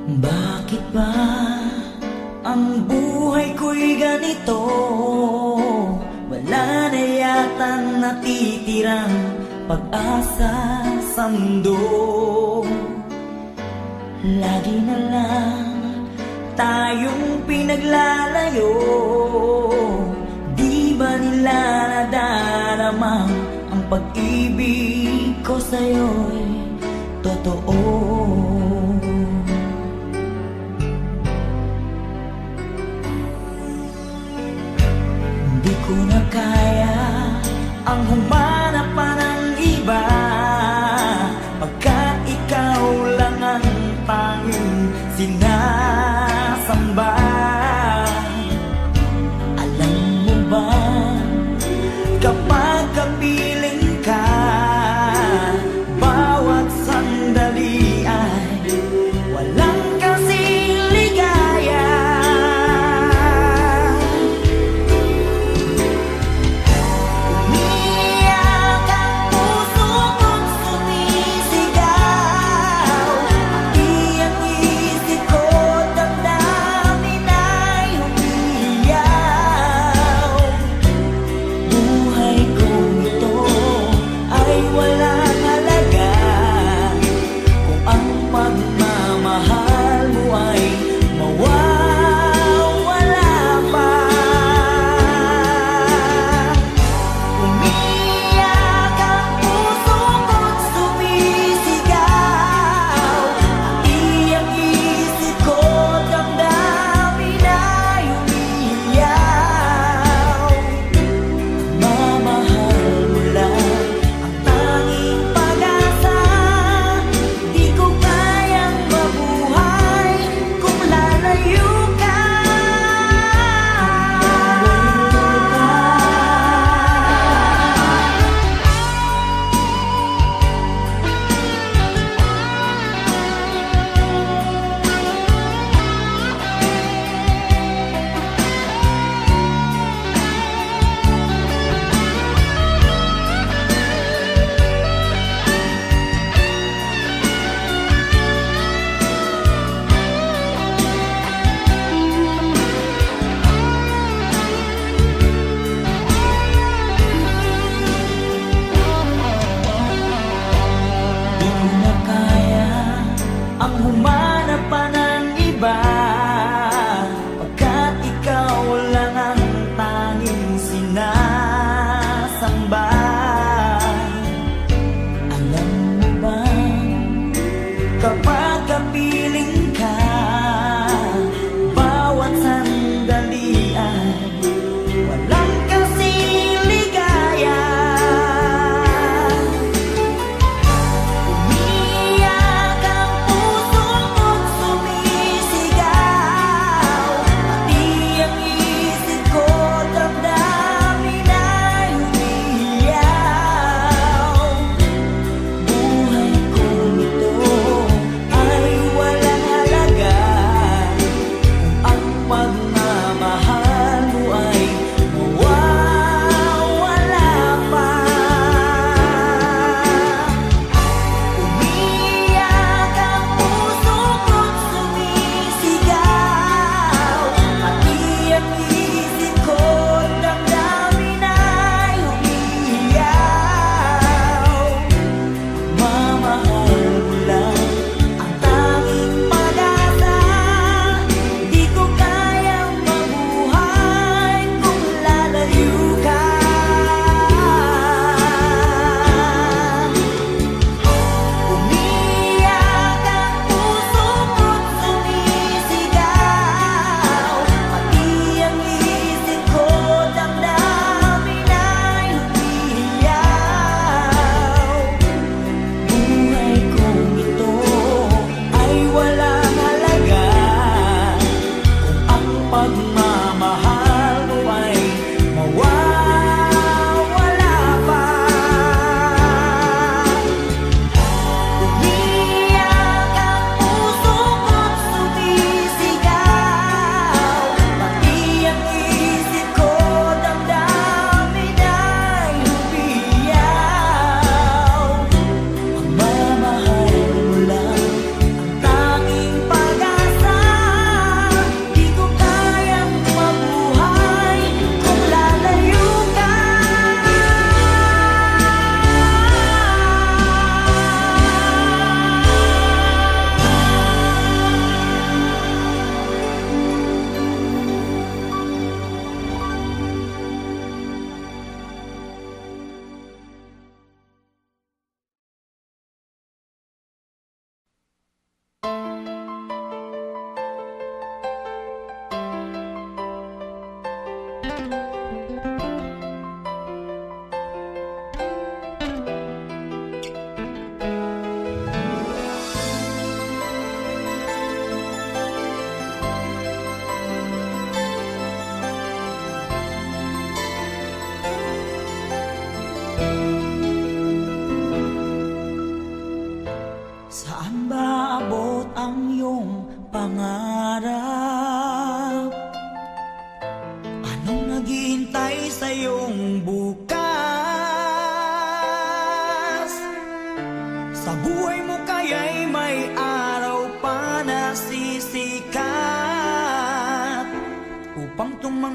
Bakit ba ang buhay ko'y ganito? Wala na yatang natitirang pag-asa sa mundo. Lagi na lang tayong pinaglalayo. Di ba nila nadarama ang pag-ibig ko sa'yo'y totoo? Di ko na kaya ang humanap pa ng iba, pagkat ikaw lang ang tanging sinasamba. Alam mo ba, kapag kapiling ka, bawat sandali ay walang kasing ligaya. Umiyak ang puso ko't sumisigaw, pati ang isip ko damdamin ay umiiyaw. Buhay kong ito ay walang halaga kung ang pagmamahal mo ay mawawala pa. Umiyak ang puso ko't sumisigaw, pati ang isip ko damdamin ay umiiyaw. Mamahal mo lang ang tanging pag-asa. Di ko kayang mabuhay kung lalayo ka. Di ko na kaya ang humanap pa ng iba, pagkat ikaw lang ang tanging sinasamba. Alam mo ba, kapag kapiling ka, bawat sandali ay walang kasing ligaya. Umiyak ang puso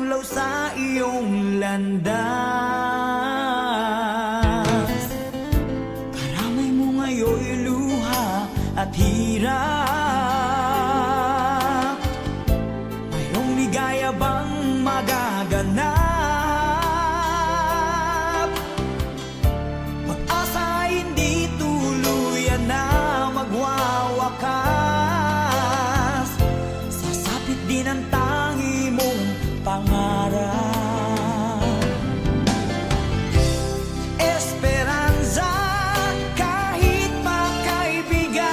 tumulaw sa iyong landas. Karamay mo ngayon'y luha at hirap. Mayroong ligaya bang magaganap? Pag-asa hindi tuluyan na magwawakas. Sasapit din ang tangi mong pangarap. Esperanza, kahit makaibigan,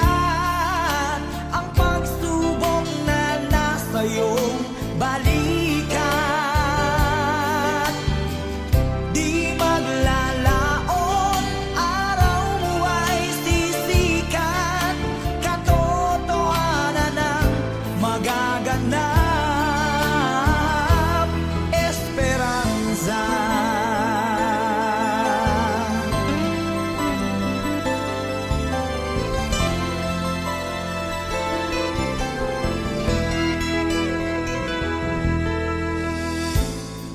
ang pagsubok na nasa iyong balikat. Di maglalaon, araw mo ay sisikat. Katotohanan ang magaganap. Esperanza.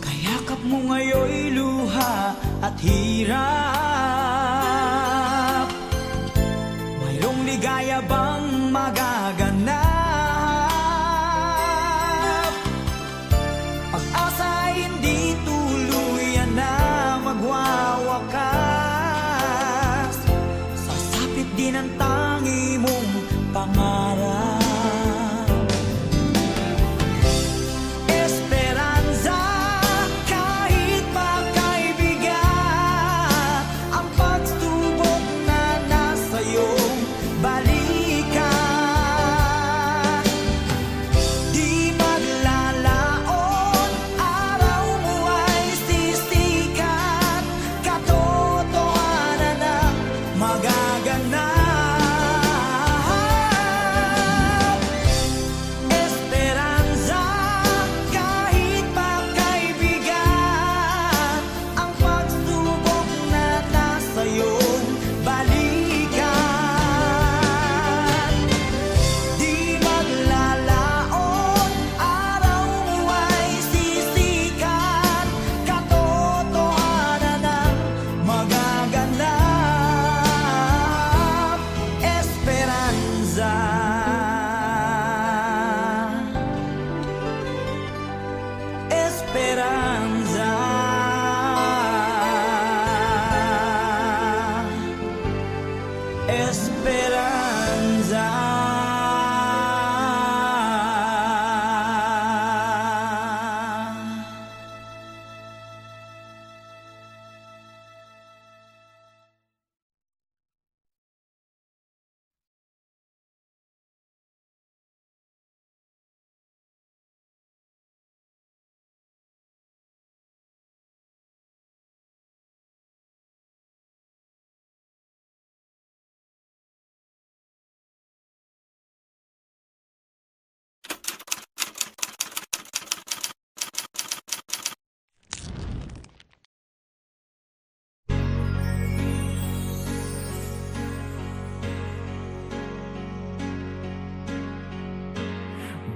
Kayakap mo ngayon'y luha at hirap. Mayroong ligaya bang magaganap? Pag-asa hindi tuluyan na magwawakas. Sasapit din ang tangi mong pangarap. Esperanza, kahit makaibigan, ang pagsubok na nasa iyong balikat. Di maglalaon, araw mo ay sisikat. Katotohanan ang magaganap. Esperanza, kahit makaibigan, ang pagsubok na nasa iyong balikat. Di maglalaon, araw mo ay sisikat. Katotohanan ang magaganap. Esperanza. Esperanza. Esperanza.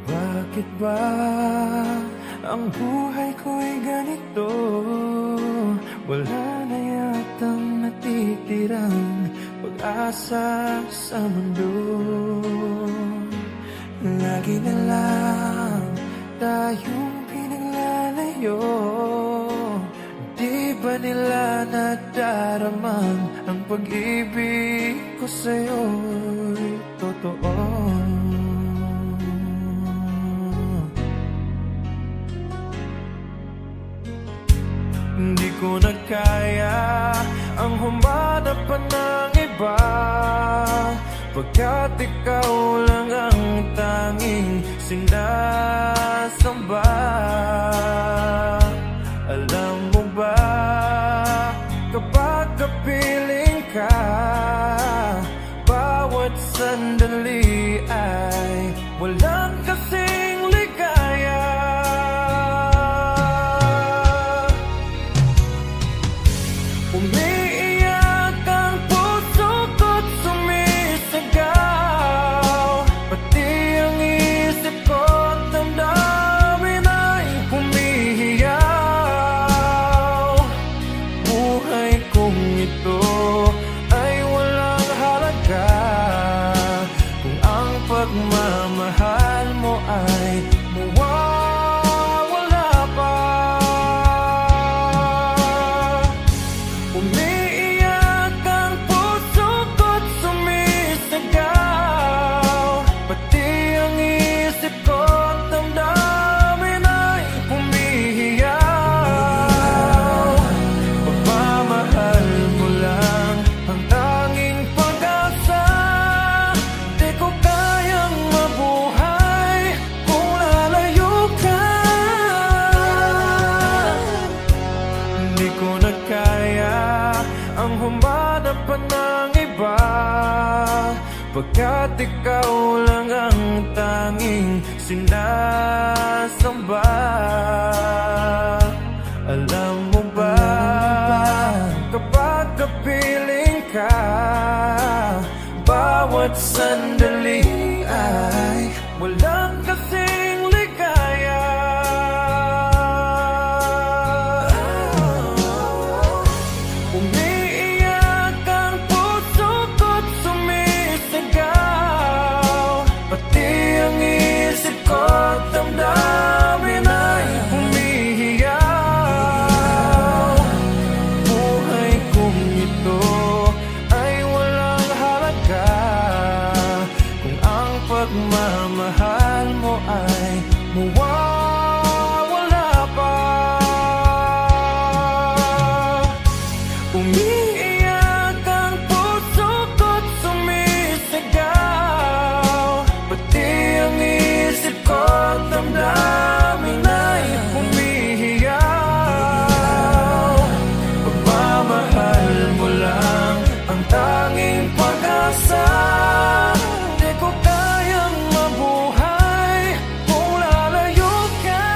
Bakit ba ang buhay ko'y ganito? Wala na yatang natitirang pag-asa sa mundo. Lagi na lang tayong pinaglalayo. Di ba nila nadaramang ang pag-ibig ko sa'yo'y totoo? Hindi ko na kaya ang humanap pa ng iba, pagkat ikaw lang ang tanging sinasamba. Alam mo ba, kapag kapiling ka, bawat sandali ay walang kasing ligaya. Umiiyak ang puso ko't sumisigaw, pati ang isip ko't pagmamahal mo ay mawawala pa. Umiiyak ang puso ko't sumisigaw, pati ang isip ko't damdamin ay humihiyaw. Pagmamahal mo lang ang tanging pag-asa, di ko kayang mabuhay kung lalayo ka. Di ko na kaya ang humanap pa ng iba, pagkat ikaw lang ang tanging sinasamba. Alam mo ba, kapag kapiling ka, bawat sandali ay walang kasing ligaya. Umiiyak ang puso ko't sumisigaw, pati ang isip ko't damdamin ay humihiyaw. Buhay kong ito ay walang halaga kung ang pagmamahal mo ay mawawala pa. Umiiyak ang puso ko't sumisigaw, pati ang isip ko't damdamin ay humihiyaw. Pagmamahal mo lang ang tanging pag-asa, di ko kayang mabuhay kung lalayo ka.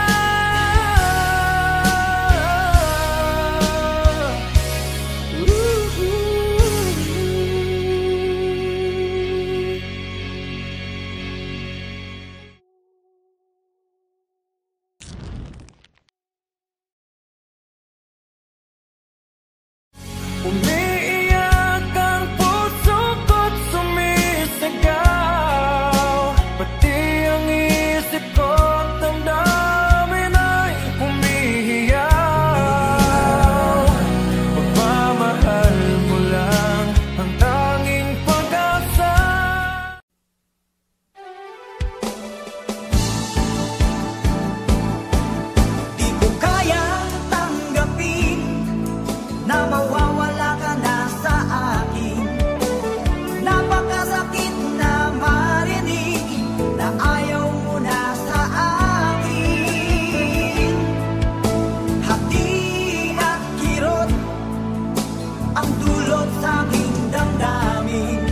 Umiiyak ang puso ko't sumisigaw, pati ang isip ko't damdamin ay humihiyaw. Pagmamahal mo lang ang tanging pag-asa. Di ko kayang tanggapin na mawawala ka na sa akin. Napakasakit na marinig na ayaw mo na sa akin. Hati at kirot ang dulot sa aking damdamin.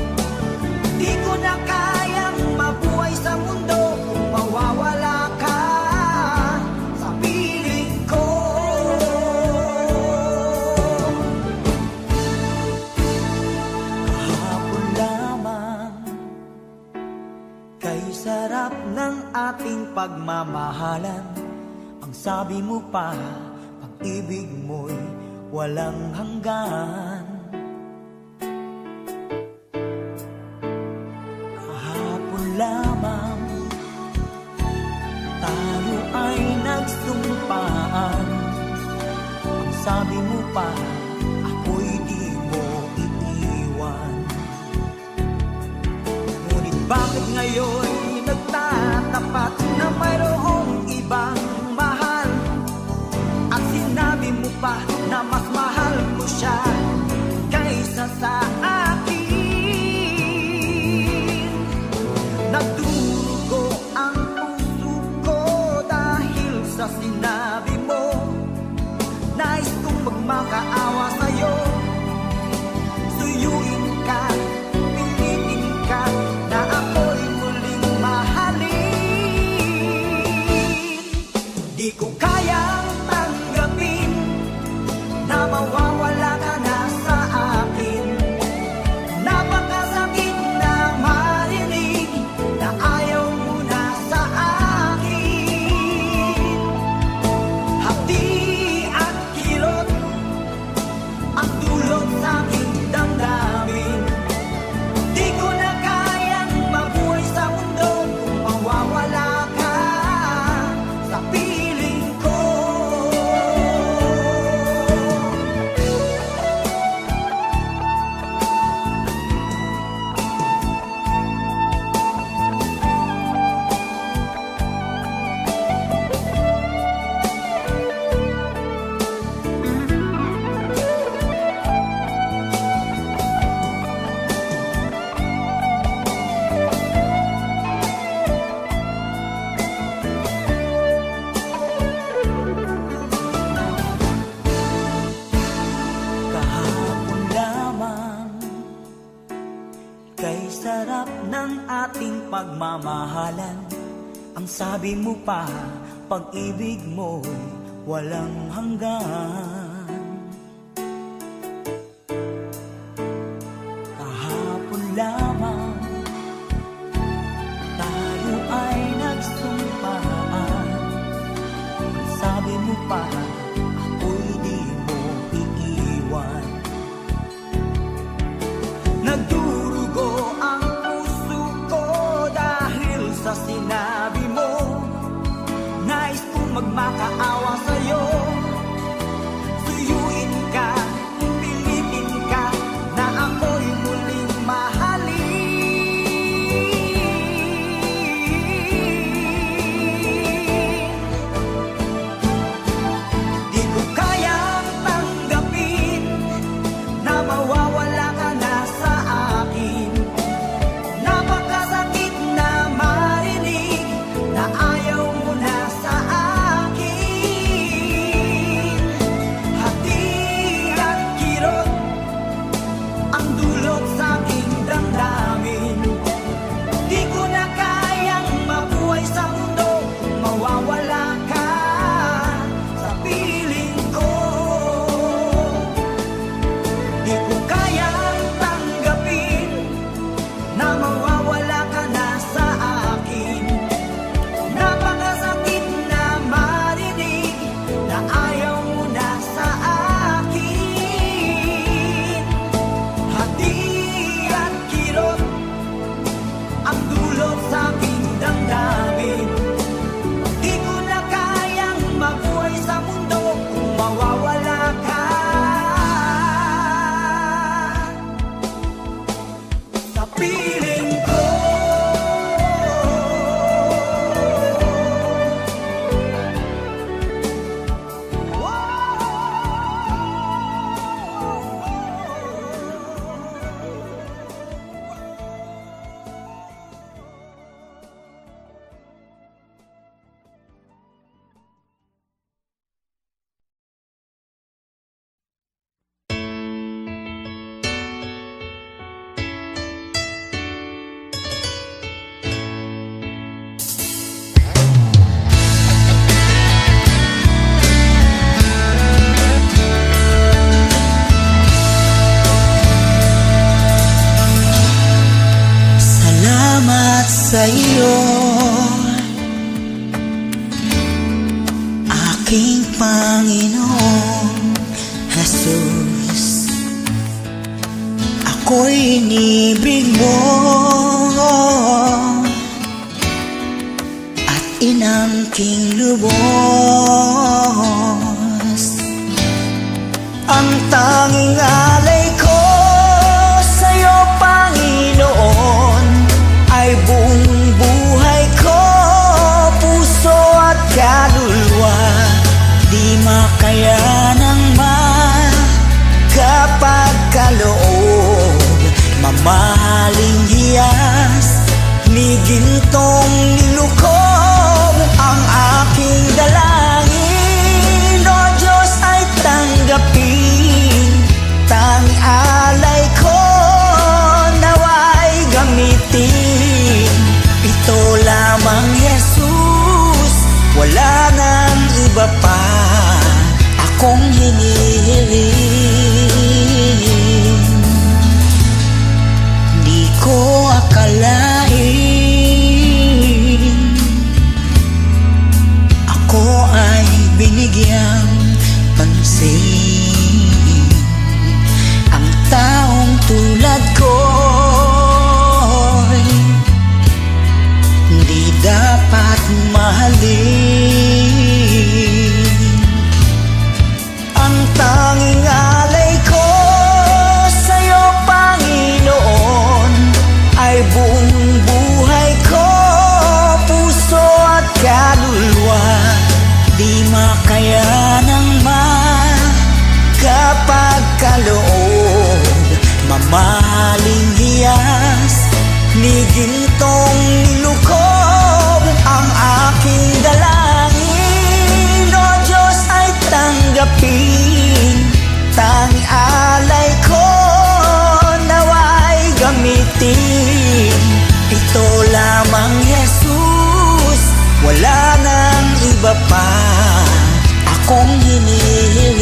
Di ko na kayang mabuhay sa mundo kung mawawala ka sa piling ko. Kahapon lamang kay sarap ng ating pagmamahalan. Ang sabi mo pa, pag-ibig mo'y walang hanggan. Kahapon lamang tayo ay nagsumpaan. Ang sabi mo pa, ako'y di mo iiwan. Ngunit bakit ngayon nagtatapat na mayroong ibang mahal? At sinabi mo pa na mas mahal mo siya kaysa sa akin. Nagdurugo ang puso ko dahil sa sinabi mo. Nais kong magmakaawa sa'yo, suyuin ka, pilitin ka na ako'y muling mahalin. Di ko kayang tanggapin na mawawala ka na sa akin. Napakasakit na marinig na ayaw mo na sa akin. Hapdi at kirot ang dulot sa aking damdamin. Di ko na kayang mabuhay sa mundo kung mawawala pagmamahalan. Ang sabi mo pa, pag-ibig mo'y walang hanggan. Kahapon lamang tayo ay nagsumpaan. Ang sabi mo pa, ako'y di mo iiwan. Nagdurugo ang puso ko dahil sa sinabi mo. Nais kong magmakaawa sa'yo. Suyuin ka, pilitin ka, na ako'y muling mahalin. Di ko kayang tanggapin na mawawala ka na sa akin. Napakasakit na marinig na ayaw mo na sa akin. Hati at kirot ang dulot sa aking damdamin. Di ko na kayang mabuhay sa mundo kung mawawala ka sa piling ko. Di ko kayang tanggapin na mawawala ka na sa akin. Napakasakit na marinig na ayaw mo na sa akin. Hati at kirot ang dulot sa aking damdamin. Di ko na kayang mabuhay sa mundo kung mawawala ka sa piling ko. Salamat sa iyo, aking Panginoong Jesus. Ako'y inibig mo at inangking lubos. Ang tanging alay ko sa'yo, Panginoon, ay buong buhay ko, puso at kaluluwa. Di makayanang magkapagkaloob, mamahaling hiyas ni gintong nilukob. Ang aking dalangin, O Diyos, ay tanggapin. Tanging alay ko nawa'y gamitin. Ito lamang, Jesus, wala nang iba pa akong hinihiling. Di ko akalain ako ay binigyang pansin. Ang taong tulad ko'y di dapat mahalin. Ang tanging alay ko sa'yo, Panginoon, ay buong buhay ko, puso at kaluluwa. Di makayanang magkapagkaloob, mamahaling hiyas ni gintong nilukob. Ang aking dalangin, O Diyos, ay tanggapin. Tanging alay ko nawa'y gamitin. Ito lamang, iba pa akong hinihiling.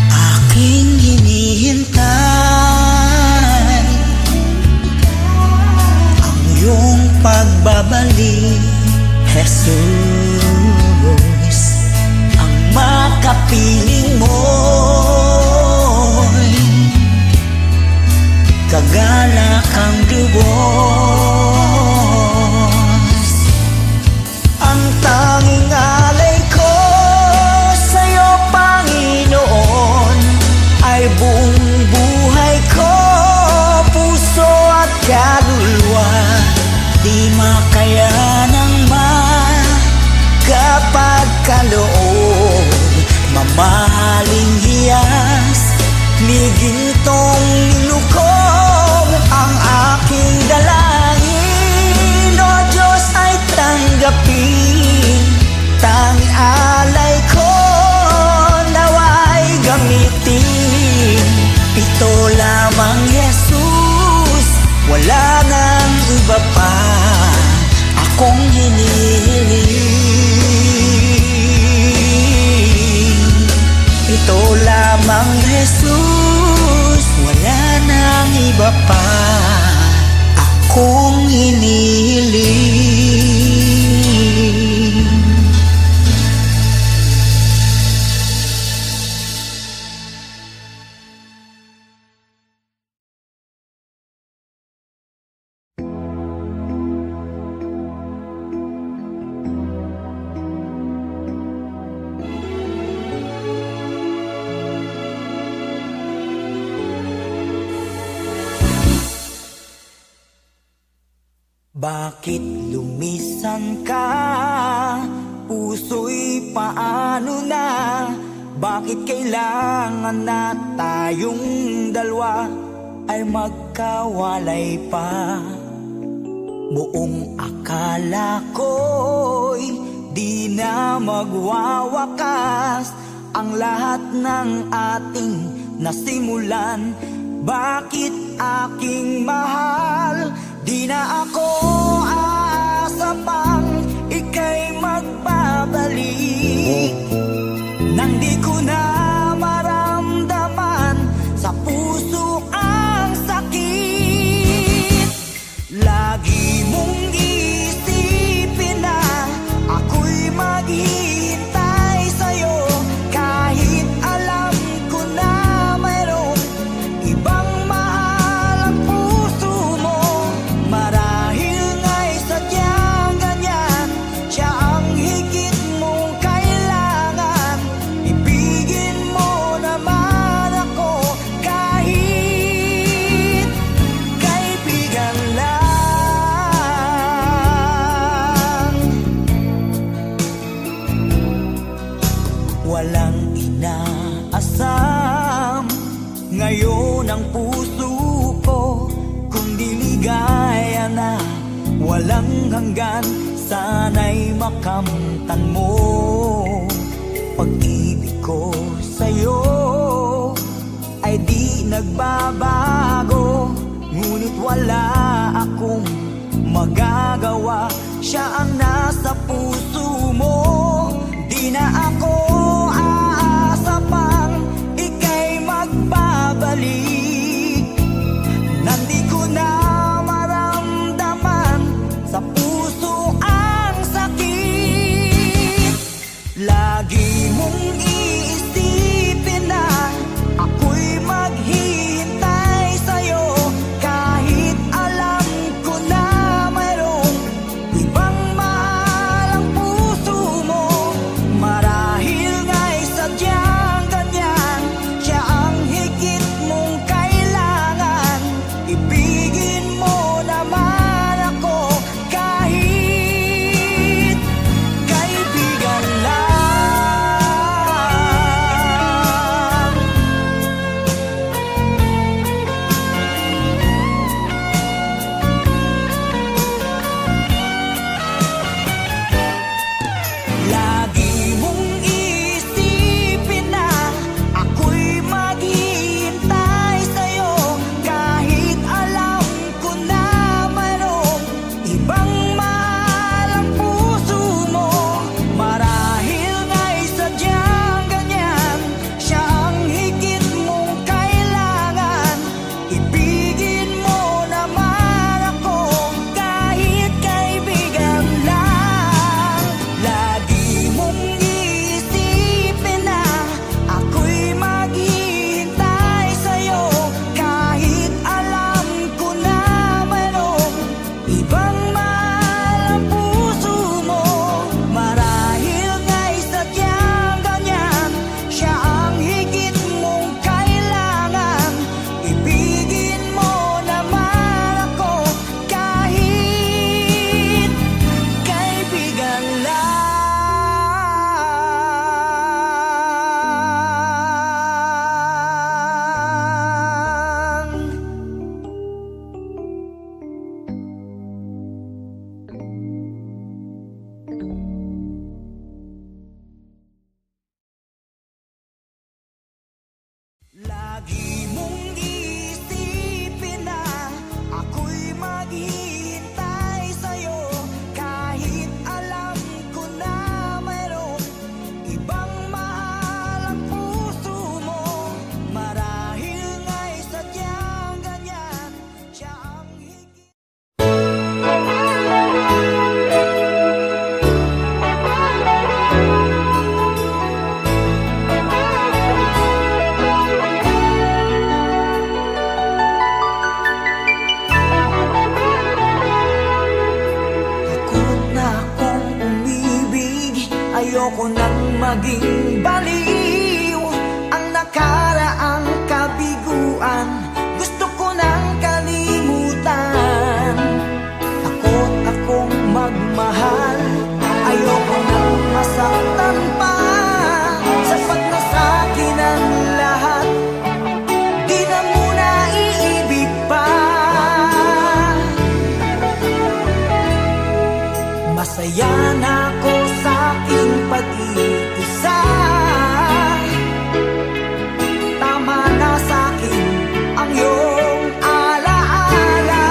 Aking hinihintay ang iyong pagbabalik, Jesus. Ang makapiling mo'y kagalakang Diyos. Ang tanging alay ko sa'yo, Panginoon, ay buong buhay ko, puso at kaluluwa. Di makayanang kapag kaloob, mamahaling hiyas, ligintong nilukob. Ang aking dalangin, O Diyos, ay tanggapin. Tanging alay ko nawa'y gamitin. Ito lamang, Jesus, wala nang iba pa akong hinihiling. Ito lamang, Jesus, wala nang iba pa akong hinihiling. Bakit lumisan ka? Puso'y paano na? Bakit kailangan na tayong dalawa ay magkawalay pa? Buong akala ko'y di na magwawakas ang lahat ng ating nasimulan. Bakit aking mahal? Di na ako aasa pang ika'y magbabalik, nang di ko na maramdaman sa puso ang sakit. Lagi mong isipin na ako'y maghihintay sa'yo, kahit alam ko na mayroong ibang mahal ang puso mo. Marahil nga'y sadyang ganyan, siya ang higit mong kailangan. Ibigin mo naman ako kahit kaibigan lang. Walang inaasam ngayon ang puso ko, kundi ligaya na walang hanggan. Sana'y makamtan mo pag-ibig ko sa'yo ay di nagbabago. Ngunit wala akong magagawa, siya ang nasa puso mo. Di na ako aasa pang ika'y magbabalik, nandi ko na maramdaman sa puso ang sakit. Lagi mong iisipin na ako'y maghihintay sa'yo, kahit alam ko na mayroong ibang mahal ang puso mo. Marahil Ayoko nang maging baliw ang nakaraang kabiguan. Gusto ko nang kalimutan. Takot akong magmahal. Ayoko nang masaktan pa. Sapat na sa'kin ang lahat. Di na muna iibig pa. Masaya na ako sa aking pag-iisa. Tama na sa'kin ang iyong alaala.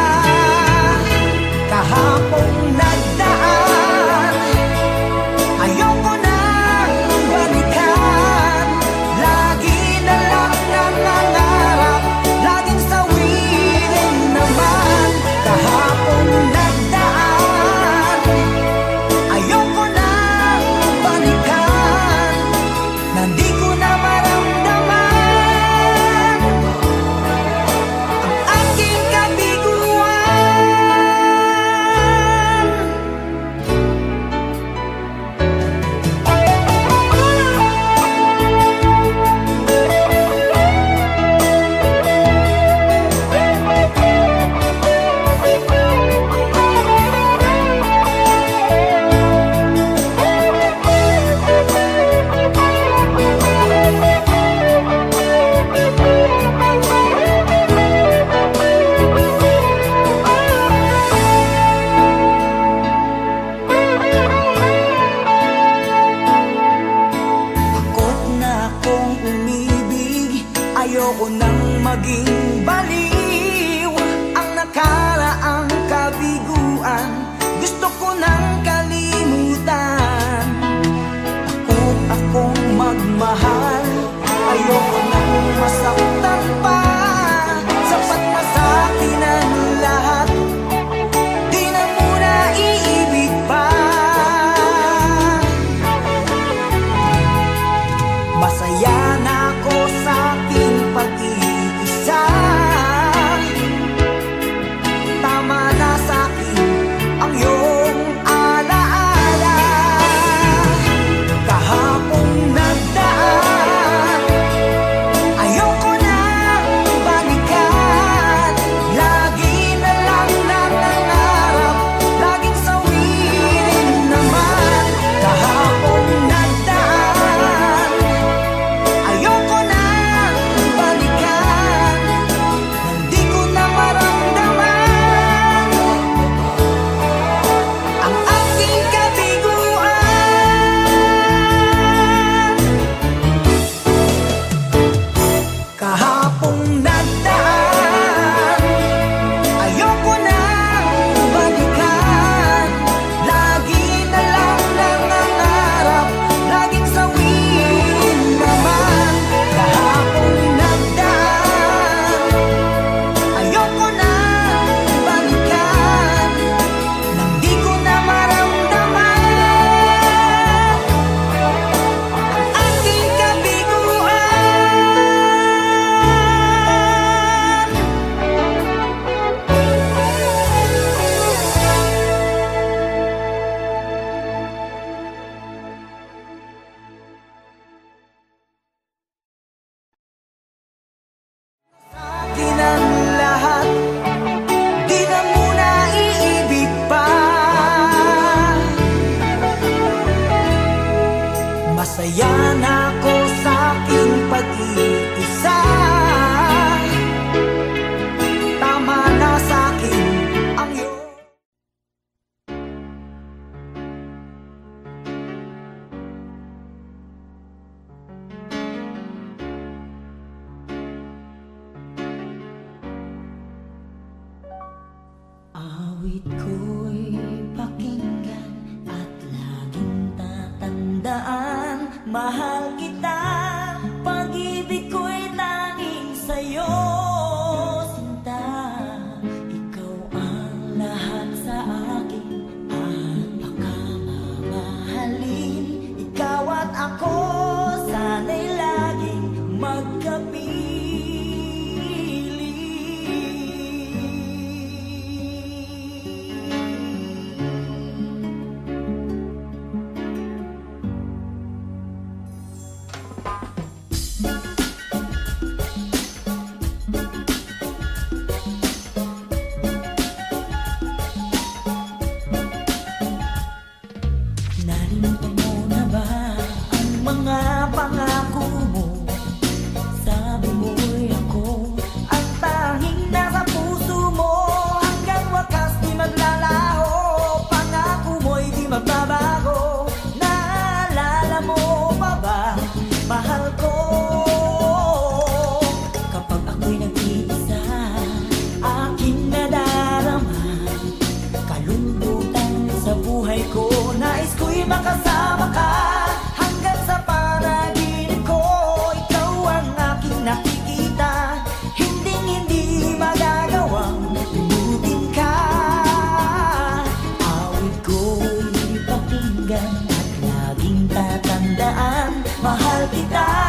Kahapong nagdaan, ayoko nang balikan. Lagi na lang nangangarap, laging sawirin naman. Kahapong nagdaan, ayoko nang balikan. Nandi ko na maramdaman ang aking kabiguan. Takot na akong umibig. Ayoko nang maging baliw ang nakaraang kabiguan. Gusto ko nang kalimutan. Takot akong magmahal. Ayoko nang masaktan pa. Sapat na sa'kin ang lahat. Di na muna iibig pa. Masaya na ako sa aking pag-iisa. Tama na sa'kin ang iyong alaala. Kahapong nagdaan, ayoko nang balikan. Lagi na lang nangangarap, laging sawirin naman. Kahapong nagdaan, ayoko nang balikan. Hindi ko na maramdaman ang aking kabiguan. Kahapong nagdaan, ayoko nang balikan. Lagi na lang nangangarap, laging sawirin naman. Kahapong nagdaan, ayoko nang balikan. Nang di ko na maramdaman ang aking kabiguan. Sa'kin ang lahat, di na muna iibig pa. Masaya na ako sa aking pag-iisa. Tama na sa'kin ang iyong awit ko'y pakinggan at laging tatandaan. Mahal kita, pag-ibig ko'y tanging sa'yo, sinta. Ikaw ang lahat sa akin at baka mamahalin. Ikaw at ako, sana'y laging magkapiling. kita.